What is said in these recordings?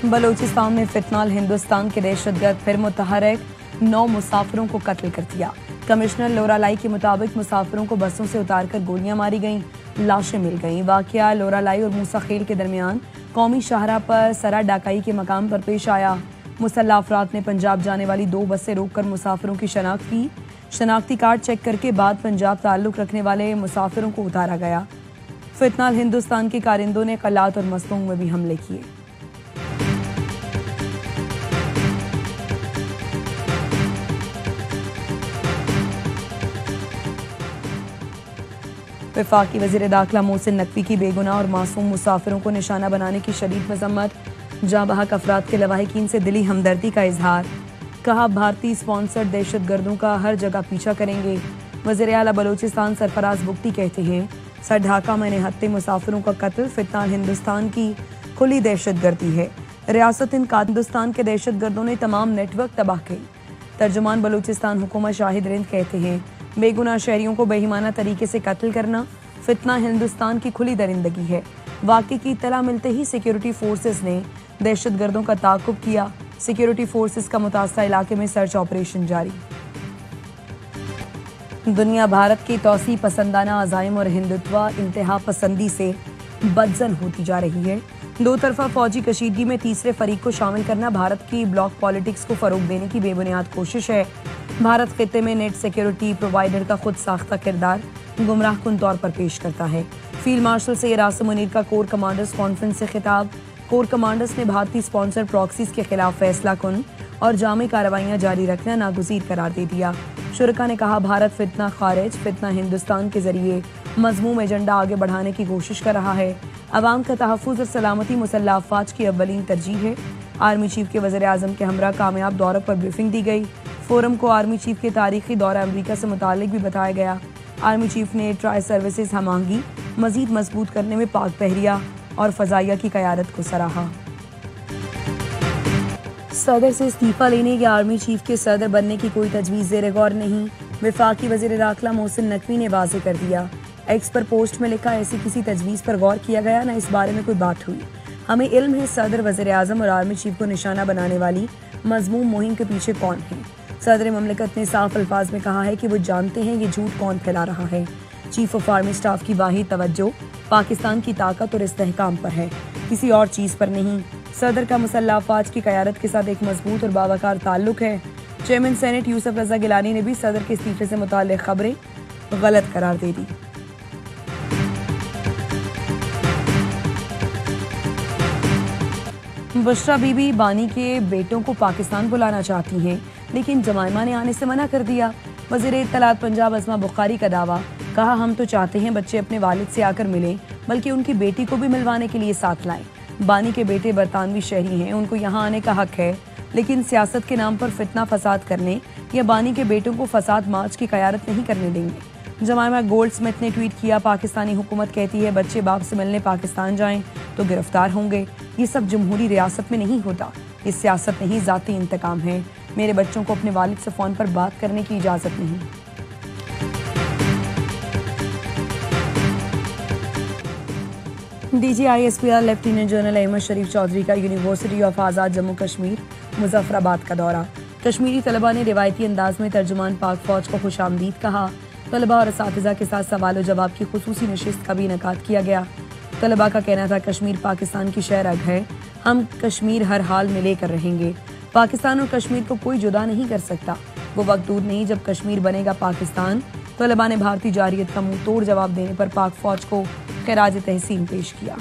बलूचिस्तान में फितनाल हिंदुस्तान के दहशतगर्द फिर मुतहरक 9 मुसाफिरों को कत्ल कर दिया। कमिश्नर लोरालाई के मुताबिक मुसाफिरों को बसों से उतारकर गोलियां मारी गईं, लाशें मिल गईं। वाकया लोरालाई और मूसा खेल के दरमियान कौमी शाहरा पर सरा डाकाई के मकाम पर पेश आया। मुसल्लह अफराद ने पंजाब जाने वाली 2 बसें रोककर मुसाफिरों की शनाख्त की। शनाख्ती कार्ड चेक करके बाद पंजाब ताल्लुक रखने वाले मुसाफिरों को उतारा गया। फितनाल हिंदुस्तान के कारिंदों ने कलात और मस्तूंग में भी हमले किए। वफाकी वज़ीर दाखिला मोहसिन नकवी की बेगुनाह और मासूम मुसाफिरों को निशाना बनाने की शदीद मजम्मत। जाँ बहक अफराद के लवाहिकीन से दिली हमदर्दी का इजहार। कहा, भारतीय स्पॉन्सर्ड दहशतगर्दों का हर जगह पीछा करेंगे। वज़ीर आला बलूचिस्तान सरफराज बुगटी कहते हैं, सर ढाका में निहत्ते मुसाफिरों का कत्ल फितनाल हिंदुस्तान की खुली दहशतगर्दी है। रियासत हिंदुस्तान के दहशतगर्दों ने तमाम नेटवर्क तबाह किए। तर्जुमान बलूचिस्तान हुकूमत शाहिद रिंद कहते हैं, बेगुनाह शहरियों को बेईमाना तरीके से कत्ल करना फितना हिंदुस्तान की खुली दरिंदगी है। वाक़े की इत्तला मिलते ही सिक्योरिटी फोर्सेस ने दहशतगर्दों का ताक़ुब किया। सिक्योरिटी फोर्सेस का मुतासरा इलाके में सर्च ऑपरेशन जारी। दुनिया भारत की तौसी पसंदाना अज़ाइम और हिंदुत्व इंतहा पसंदी से बदजन होती जा रही है। 2 तरफा फौजी कशीदगी में तीसरे फरीक को शामिल करना भारत की ब्लॉक पॉलिटिक्स को फरोग देने की बेबुनियाद कोशिश है। भारत खित्ते में नेट सिक्योरिटी प्रोवाइडर का खुद साख्ता किरदार गुमराह कुन तौर पर पेश करता है। फील्ड मार्शल सैयद आसिम मुनीर का कोर कमांडर्स कॉन्फ्रेंस से खिताब। कोर कमांडर्स ने भारतीय स्पॉन्सर प्रॉक्सीज के खिलाफ फैसला कुन और जामी कार्रवाइयां जारी रखना नागुज़ीर करार दे दिया। शुरका ने कहा, भारत फितना खारिज फितना हिंदुस्तान के जरिए मजमूम एजेंडा आगे बढ़ाने की कोशिश कर रहा है। अवाम का तहफ़्फ़ुज़ और सलामती मुसल्लह अफ़वाज की अव्वलीन तरजीह है। आर्मी चीफ के वज़ीर आज़म के हमरा कामयाब दौरे पर ब्रीफिंग दी गई। फोरम को आर्मी चीफ के तारीखी दौरा अमरीका से मुतालिक भी बताया गया। आर्मी चीफ ने ट्राई सर्विसेज हमांगी मजीद मजबूत करने में पाक बहरिया और फ़ज़ाइया की क़यादत को सराहा। सदर से इस्तीफ़ा लेने या आर्मी चीफ के सदर बनने की कोई तजवीज़ ज़ेर गौर नहीं। वफाकी वज़ीर दाखिला मोहसिन नकवी ने वाज़ेह कर दिया। एक्स पर पोस्ट में लिखा, ऐसी किसी तजवीज़ पर गौर किया गया, न इस बारे में कोई बात हुई। हमें इल्म है सदर, वज़ीर आज़म और आर्मी चीफ को निशाना बनाने वाली मज़मूम मुहिम के पीछे कौन है। सदर ममलिकत ने साफ अल्फाज में कहा है कि वो जानते हैं ये झूठ कौन फैला रहा है। चीफ ऑफ आर्मी स्टाफ की वाहिद तवज्जो पाकिस्तान की ताकत और इस्तेहकाम पर है, किसी और चीज़ पर नहीं। सदर का मुसल्लह अफ़वाज की क़यादत के साथ एक मजबूत और बावकार ताल्लुक है। चेयरमैन सेनेट यूसुफ रज़ा गिलानी ने भी सदर के इस्तीफे से मुताल्लिक़ खबरें गलत करार दे दी। बुशरा बीबी बानी के बेटों को पाकिस्तान बुलाना चाहती हैं, लेकिन जमाइमा ने आने से मना कर दिया। वज़ीर इत्तलात पंजाब अज़मा बुखारी का दावा, कहा, हम तो चाहते हैं बच्चे अपने वालिद से आकर मिलें, बल्कि उनकी बेटी को भी मिलवाने के लिए साथ लाएं। बानी के बेटे बरतानवी शहरी हैं, उनको यहाँ आने का हक है, लेकिन सियासत के नाम पर फितना फसाद करने या बानी के बेटों को फसाद मार्च की क़यादत नहीं करने देंगे। जमाइमा गोल्ड स्मिथ ने ट्वीट किया, पाकिस्तानी हुकूमत कहती है बच्चे बाप से मिलने पाकिस्तान जाएं तो गिरफ्तार होंगे। ये सब जमहूरी रियासत में नहीं होता। ये सियासत नहीं, ज़ाती इंतकाम है। मेरे बच्चों को अपने वालिद से फ़ोन पर बात करने की इजाज़त नहीं। DGISPR लेफ्टिनेंट जनरल अहमद शरीफ चौधरी का यूनिवर्सिटी ऑफ आज़ाद जम्मू कश्मीर मुजफ्फराबाद का दौरा। कश्मीरी तलबा ने रिवायती अंदाज में तर्जुमान पाक फ़ौज को खुशामदीद कहा। तलबा और असातिज़ा के साथ सवाल और जवाब की खुसूसी नशिस्त का भी इनेकाद किया गया। तलबा का कहना था, कश्मीर पाकिस्तान की शहरग है, हम कश्मीर हर हाल में लेकर रहेंगे। पाकिस्तान और कश्मीर को कोई जुदा नहीं कर सकता। वो वक्त दूर नहीं जब कश्मीर बनेगा पाकिस्तान। तलबा ने भारतीय जारियत का मुंह तोड़ जवाब देने पर पाक फौज को खिराज तहसीन पेश किया।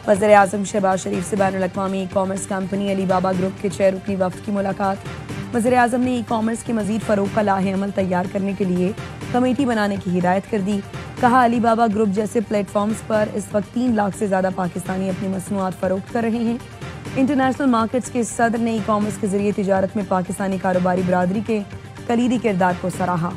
वज़ीर आज़म शहबाज शरीफ से बैनुल अक़वामी e commerce company Alibaba group के 6 रुकनी वफ़द की मुलाकात। वज़ीर आज़म ने ई कॉमर्स के मज़ीद फ़रोग़ का लाहे अमल तैयार करने के लिए कमेटी बनाने की हिदायत कर दी। कहा, अलीबाबा ग्रुप जैसे प्लेटफॉर्म्स पर इस वक्त 3 लाख से ज़्यादा पाकिस्तानी अपनी मसनूआत फ़रोख्त कर रहे हैं। इंटरनेशनल मार्केट्स के सदर ने ई कॉमर्स के जरिए तिजारत में पाकिस्तानी कारोबारी बरादरी के कलीदी किरदार को सराहा।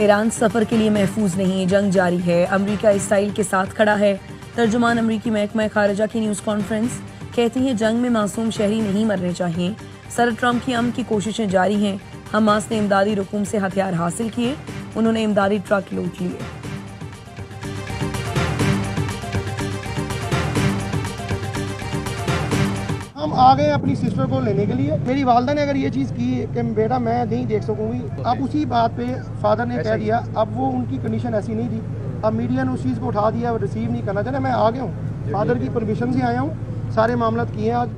ईरान सफ़र के लिए महफूज नहीं, जंग जारी है, अमरीका इसराइल के साथ खड़ा है। तर्जुमान अमरीकी महकमा खारजा की न्यूज़ कॉन्फ्रेंस कहती है, जंग में मासूम शहरी नहीं मरने चाहिए। सदर ट्रंप की अमन की कोशिशें जारी हैं। हमास ने इमदादी रुकूम से हथियार हासिल किए। उन्होंने इमदादी ट्रक लूट लिए। हम आ गए अपनी सिस्टर को लेने के लिए। मेरी वालदा ने अगर ये चीज़ की कि बेटा मैं नहीं देख सकूंगी, अब उसी बात पे फादर ने कह दिया। अब वो उनकी कंडीशन ऐसी नहीं थी, अब मीडिया ने उस चीज़ को उठा दिया, रिसीव नहीं करना चाहते। मैं आ गया हूँ, फादर की परमिशन से आया हूँ, सारे मामला किए आज।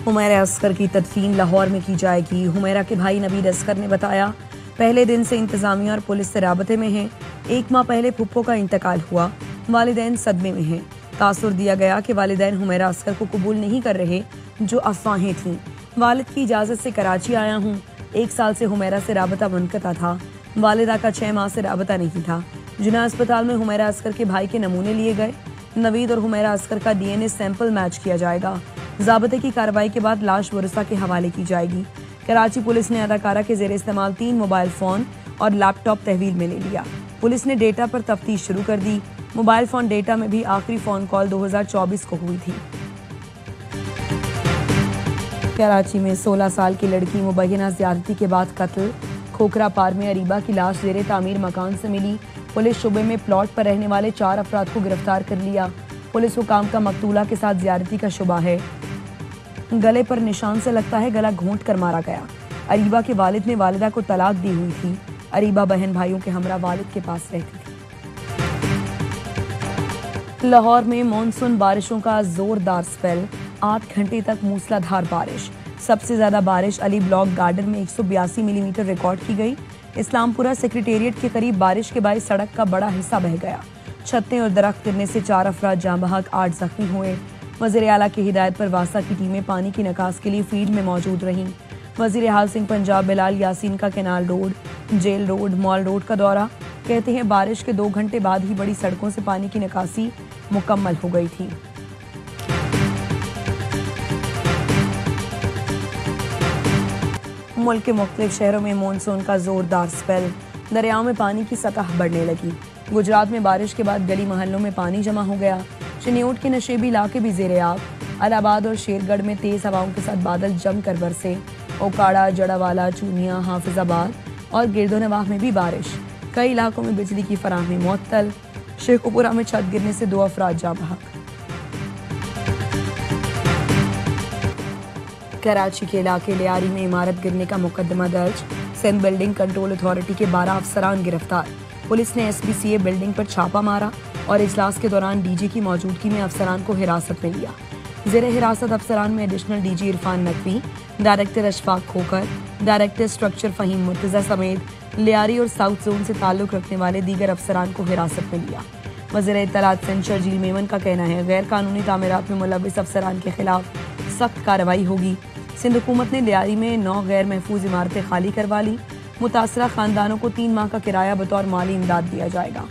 हुमैरा असगर की तदफीन लाहौर में की जाएगी। हुमैरा के भाई नवीद असगर ने बताया, पहले दिन से इंतजामिया और पुलिस से राबते में हैं। 1 माह पहले फुप्पो का इंतकाल हुआ, वालिदैन सदमे में हैं। तासुर दिया गया कि वालिदैन हुमैरा असगर को कबूल नहीं कर रहे, जो अफवाहें थीं। वालिद की इजाज़त से कराची आया हूँ। 1 साल से हुमैरा से राबता मुनक़ता था। वालिदा का 6 माह से राबता नहीं था। जिना अस्पताल में हुमैरा असगर के भाई के नमूने लिए गए। नवीद और हुमैरा असगर का DNA सैंपल मैच किया जाएगा। ज़ाबते की कार्रवाई के बाद लाश वरुसा के हवाले की जाएगी। कराची पुलिस ने अदाकारा के जेर इस्तेमाल 3 मोबाइल फ़ोन और लैपटॉप तहवील में ले लिया। पुलिस ने डेटा पर तफ्तीश शुरू कर दी। मोबाइल फ़ोन डेटा में भी आखिरी फ़ोन कॉल 2024 को हुई थी। कराची में 16 साल की लड़की मुबैना ज़्यादती के बाद कत्ल। खोखरा पार में अरीबा की लाश ज़ेरे तामीर मकान से मिली। पुलिस शुबे में प्लॉट पर रहने वाले 4 अफराद को गिरफ्तार कर लिया। पुलिस हुकाम का मकतूला के साथ ज़्यादती का शुबा है। गले पर निशान से लगता है गला घोंट कर मारा गया। अरीबा के वालिद ने वालिदा को तलाक दी हुई थी। अरीबा बहन भाइयों के हमरा वालिद के पास रहती थी। लाहौर में मॉनसून बारिशों का जोरदार स्पेल। 8 घंटे तक मूसलाधार बारिश। सबसे ज्यादा बारिश अली ब्लॉक गार्डन में 182 मिलीमीटर रिकॉर्ड की गई। इस्लामपुरा सेक्रेटेरिएट के करीब बारिश के बाद सड़क का बड़ा हिस्सा बह गया। छतें और दरख्त गिरने से 4 अफराद जाँ बहक, 8 जख्मी हुए। वज़ीर आला की हिदायत पर वासा की टीमें पानी की निकास के लिए फील्ड में मौजूद रहीं। वज़ीर हाउसिंग पंजाब बिलाल यासीन का canal road, jail road, mall road का दौरा। कहते हैं बारिश के 2 घंटे बाद ही बड़ी सड़कों से पानी की निकासी मुकम्मल हो गई थी। मुल्क के मुख्तलिफ शहरों में मानसून का जोरदार स्पेल। दरियाओं में पानी की सतह बढ़ने लगी। गुजरात में बारिश के बाद गली मोहल्लों में पानी जमा हो गया। शनियोट के नशेबी इलाके भी जेरे आब। इलाहाबाद और शेरगढ़ में तेज हवाओं के साथ बादल जमकर बरसे। ओकाड़ा, जड़ावाला, चूनिया, हाफिजाबाद और गिरदोनवाह में भी बारिश। कई इलाकों में बिजली की फराहमी मुअत्तल। शेखुपुरा में छत गिरने से 2 अफराद जाँ बहक। कराची के इलाके लियारी में इमारत गिरने का मुकदमा दर्ज। सिंध बिल्डिंग कंट्रोल अथॉरिटी के 12 अफसरान गिरफ्तार। पुलिस ने SBCA बिल्डिंग पर छापा मारा और इजलास के दौरान DG की मौजूदगी में अफसरान को हिरासत में लिया। ज़ेरे हिरासत अफसरान में additional DG Irfan Naqvi, director Ashfaq Khokhar, director structure Faheem Murtaza समेत लियारी और साउथ जोन से ताल्लुक़ रखने वाले दीगर अफसरान को हिरासत में लिया। वज़ीर इत्तलात सिंध शर्जील मेमन का कहना है, गैर कानूनी तामीरात में मुलव्विस अफसरान के खिलाफ सख्त कार्रवाई होगी। सिंध हुकूमत ने लियारी में 9 गैर महफूज इमारतें खाली करवा ली। मुतासरा खानदानों को 3 माह का किराया बतौर माली इमदाद दिया जाएगा।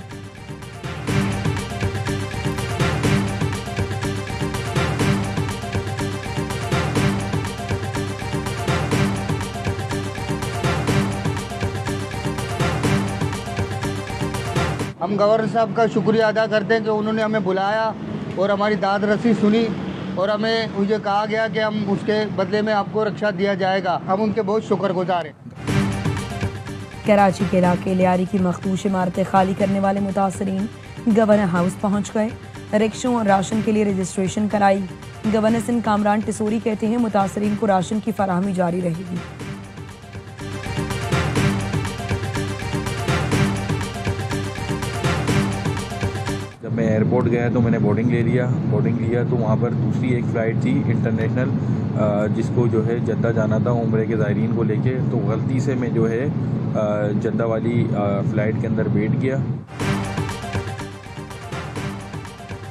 हम गवर्नर साहब का शुक्रिया अदा करते हैं कि उन्होंने हमें बुलाया और हमारी दाद रसी सुनी और हमें मुझे कहा गया कि हम उसके बदले में आपको रक्षा दिया जाएगा। हम उनके बहुत शुक्रगुजार हैं। कराची के इलाके लियारी की मखदूश इमारतें खाली करने वाले मुतासरीन गवर्नर हाउस पहुंच गए। रिक्शों और राशन के लिए रजिस्ट्रेशन कराई। गवर्नर सिंध कामरान टिसोरी कहते हैं मुतासरीन को राशन की फराहमी जारी रहेगी। जब मैं एयरपोर्ट गया तो मैंने बोर्डिंग लिया तो वहाँ पर दूसरी एक फ़्लाइट थी इंटरनेशनल, जिसको जो है जद्दा जाना था उम्रे के ज़ायरीन को लेके। तो गलती से मैं जो है जद्दा वाली फ़्लाइट के अंदर बैठ गया।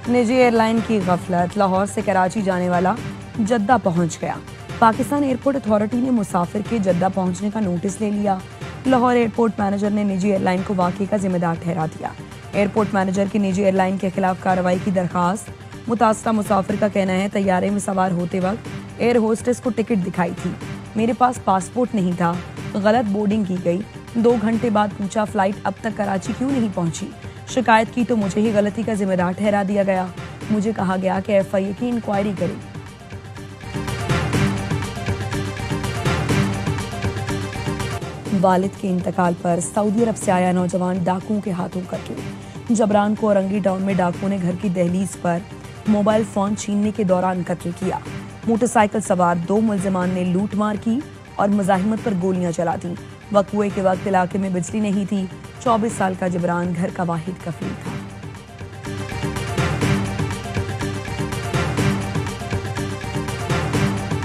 निजी एयरलाइन की गफलत। लाहौर से कराची जाने वाला जद्दा पहुंच गया। पाकिस्तान एयरपोर्ट अथॉरिटी ने मुसाफिर के जद्दा पहुंचने का नोटिस ले लिया। लाहौर एयरपोर्ट मैनेजर ने निजी एयरलाइन को वाक़े का जिम्मेदार ठहरा दिया। एयरपोर्ट मैनेजर की निजी एयरलाइन के खिलाफ कार्रवाई की दरखास्त। मुतासरा मुसाफिर का कहना है, तैयारे में सवार होते वक्त एयर होस्टेस को टिकट दिखाई थी, मेरे पास पासपोर्ट नहीं था, गलत बोर्डिंग की गई। 2 घंटे बाद पूछा फ्लाइट अब तक कराची क्यों नहीं पहुंची। शिकायत की तो मुझे ही गलती का जिम्मेदार ठहरा दिया गया। मुझे कहा गया कि FIA की इंक्वायरी करें। वालिद के इंतकाल पर सऊदी अरब से आया नौजवान डाकुओं के हाथों कत्ल। जबरान को औरंगी टाउन में डाकुओं ने घर की दहलीज पर मोबाइल फोन छीनने के दौरान कत्ल किया। मोटरसाइकिल सवार 2 मुलजिमान ने लूटमार की और मुजाहिमत पर गोलियां चला दी। वक़्वे के वक्त इलाके में बिजली नहीं थी। 24 साल का जबरान घर का वाहिद कफील था।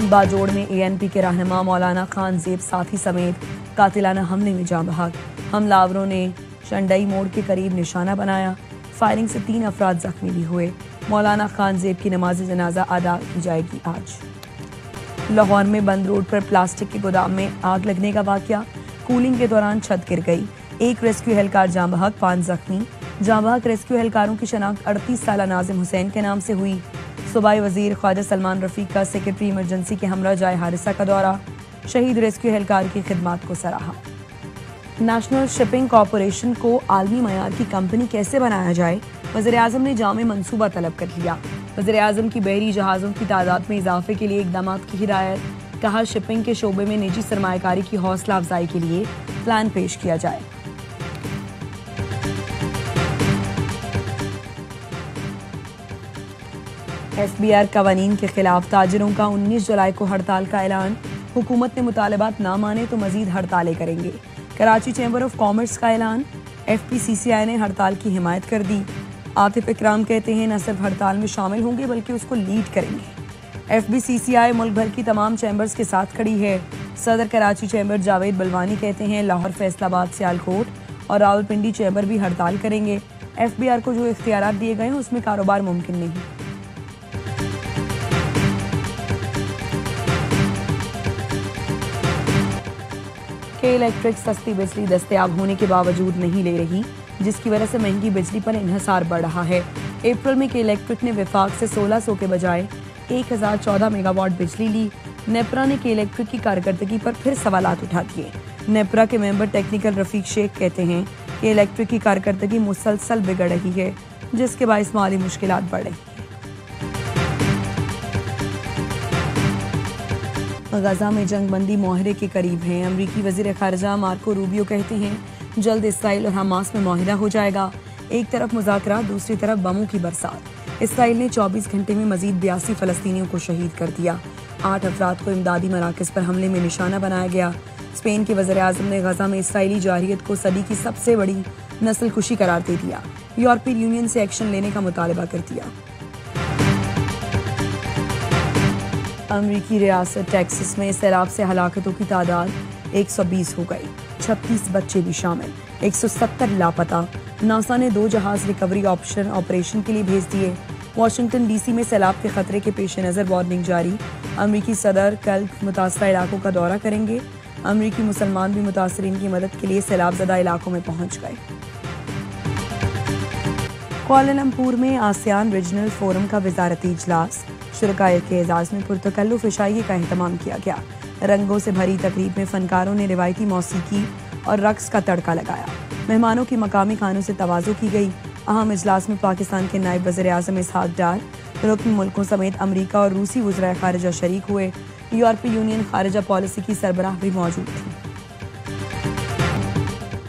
बाजोड़ में ANP के रहनुमा मौलाना खान जेब साथी समेत कातिलाना हमले में जान बहक। हमलावरों ने शंडई मोड़ के करीब निशाना बनाया। फायरिंग से 3 अफराद जख्मी भी हुए। मौलाना खान जेब की नमाज जनाजा अदा की जाएगी आज। लाहौर में बंद रोड पर प्लास्टिक के गोदाम में आग लगने का वाकया। कूलिंग के दौरान छत गिर गई। 1 रेस्क्यू एहलकार जान बहक, 5 जख्मी। जान बहक रेस्क्यू एहलकारों की शनाख्त 38 साला नाजिम हुसैन के नाम से हुई। सूबाई वजीर ख्वाजा सलमान रफीक का सेक्रेटरी इमरजेंसी के हमरा जाए हारिसा का दौरा। शहीद रेस्क्यू एहलकार की खिदमात को सराहा। नेशनल शिपिंग कॉरपोरेशन को आलमी मयार की कंपनी कैसे बनाया जाए, वज़ीर-ए-आज़म ने जामे मंसूबा तलब कर लिया। वज़ीर-ए-आज़म की बहरी जहाज़ों की तादाद में इजाफे के लिए इकदाम की हिदायत। कहा, शिपिंग के शोबे में निजी सरमायाकारी की हौसला अफजाई के लिए प्लान पेश किया जाए। SBR कवानीन के खिलाफ ताजिरों का 19 जुलाई को हड़ताल का ऐलान। हुकूमत ने मुतालबात ना माने तो मजीद हड़तालें करेंगे। कराची चैम्बर ऑफ कॉमर्स का ऐलान। FPCCI ने हड़ताल की हिमायत कर दी। आतिफ इकराम कहते हैं न सिर्फ हड़ताल में शामिल होंगे बल्कि उसको लीड करेंगे। FBCCI मुल्क भर की तमाम चैम्बर्स के साथ खड़ी है। सदर कराची चैम्बर जावेद बलवानी कहते हैं लाहौर, फैसलाबाद, सियालकोट और रावलपिंडी चैम्बर भी हड़ताल करेंगे। FBR को जो इख्तियारात दिए गए हैं उसमें कारोबार मुमकिन नहीं। के इलेक्ट्रिक सस्ती बिजली दस्तयाब होने के बावजूद नहीं ले रही, जिसकी वजह से महंगी बिजली पर इन्हिसार बढ़ रहा है। अप्रैल में के इलेक्ट्रिक ने विफाक से 1600 के बजाय 1014 मेगावाट बिजली ली। नेपरा ने के इलेक्ट्रिक की कारकर्दगी पर फिर सवालात उठा दिए। नेपरा के मेंबर टेक्निकल रफीक शेख कहते हैं कि इलेक्ट्रिक की कारकर्दगी मुसलसल बिगड़ रही है, जिसके बाइस माली मुश्किलात बढ़ रही हैं। गजा में जंगबंदी मुआहरे के करीब है। अमरीकी वजीर खारजा मार्को रूबियो कहते हैं जल्द इसराइल और हमास में मुआहरा हो जाएगा। एक तरफ मुज़ाकरा, दूसरी तरफ बमों की बरसात। इसराइल ने 24 घंटे में मजीद 82 फलस्तीनियों को शहीद कर दिया। 8 अफराद को इमदादी मराकज़ पर हमले में निशाना बनाया गया। स्पेन के वज़ीर-ए-आज़म ने गजा में इसराइली जारहियत को सदी की सबसे बड़ी नस्ल कुशी करार दे दिया। यूरोपीय यूनियन से एक्शन लेने का मुतालबा कर दिया। अमरीकी रियासत टेक्सास में सैलाब से हलाकतों की तादाद 120 हो गई। 36 बच्चे भी शामिल, 170 लापता। नासा ने 2 जहाज रिकवरी ऑपरेशन के लिए भेज दिए। वाशिंगटन DC में सैलाब के खतरे के पेश नज़र वार्निंग जारी। अमरीकी सदर कल मुतासरा इलाकों का दौरा करेंगे। अमरीकी मुसलमान भी मुतासरीन की मदद के लिए सैलाबज़दा इलाकों में पहुंच गए। कुआलालंपुर में आसियान रीजनल फोरम का वजारती इजलास। शुरकाए के एजाज में पुरतकल्लुफ इशाइये का एहतमाम किया गया। रंगों से भरी तकरीब में फनकारों ने रिवायती मौसीकी और रक्स का तड़का लगाया। मेहमानों की मकामी खानों से तवाज़ो की गई। अहम इजलास में पाकिस्तान के नायब वज़ीर-ए-आज़म इसहाक डार, रुकन मुल्कों समेत अमरीका और रूसी वज़राए खारिजा शरीक हुए। यूरोपीय यूनियन खारिजा पॉलिसी की सरबराह भी मौजूद थी।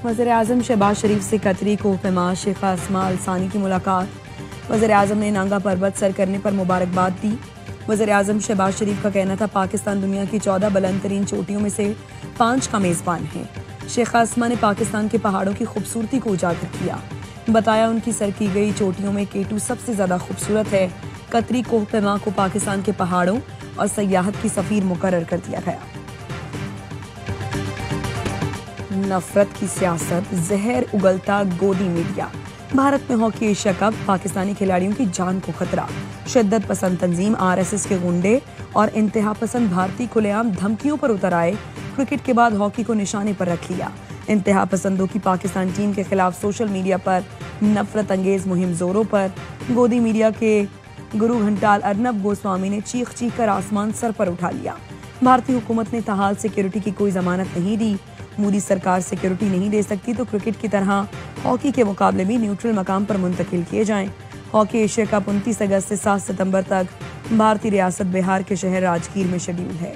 वज़ीर-ए-आज़म शहबाज शरीफ से कतरी कोहपेमा शेखा अस्मा अल-सानी की मुलाकात। वज़ीर-ए-आज़म ने नांगा पर्वत सर करने पर मुबारकबाद दी। वज़ीर-ए-आज़म शहबाज शरीफ का कहना था पाकिस्तान दुनिया की 14 बुलंद तरीन चोटियों में से 5 का मेज़बान है। शेखा अस्मा ने पाकिस्तान के पहाड़ों की खूबसूरती को उजागर किया। बताया उनकी सर की गई चोटियों में K2 सबसे ज़्यादा खूबसूरत है। कतरी कोहपेमा को पाकिस्तान के पहाड़ों और सयाहत की सफ़ीर मुकर्रर कर दिया गया। नफरत की सियासत, जहर उगलता गोदी मीडिया। भारत में हॉकी एशिया कप, पाकिस्तानी खिलाड़ियों की जान को खतरा। शिद्दत पसंद तंजीम RSS के गुंडे और इंतहा पसंद भारतीय खुलेआम धमकियों पर उतर आए। क्रिकेट के बाद हॉकी को निशाने पर रख लिया। इंतहा पसंदों की पाकिस्तान टीम के खिलाफ सोशल मीडिया पर नफरत अंगेज मुहिम जोरों पर। गोदी मीडिया के गुरु घंटाल अर्नब गोस्वामी ने चीख चीख कर आसमान सर पर उठा लिया। भारतीय हुकूमत ने ताहाल सिक्योरिटी की कोई जमानत नहीं दी। मोदी सरकार सिक्योरिटी नहीं दे सकती तो क्रिकेट की तरह हॉकी के मुकाबले भी न्यूट्रल मकाम पर मुंतकिल किए जाएं। हॉकी एशिया कप 29 अगस्त से 7 सितंबर तक भारतीय रियासत बिहार के शहर राजगीर में शेड्यूल है।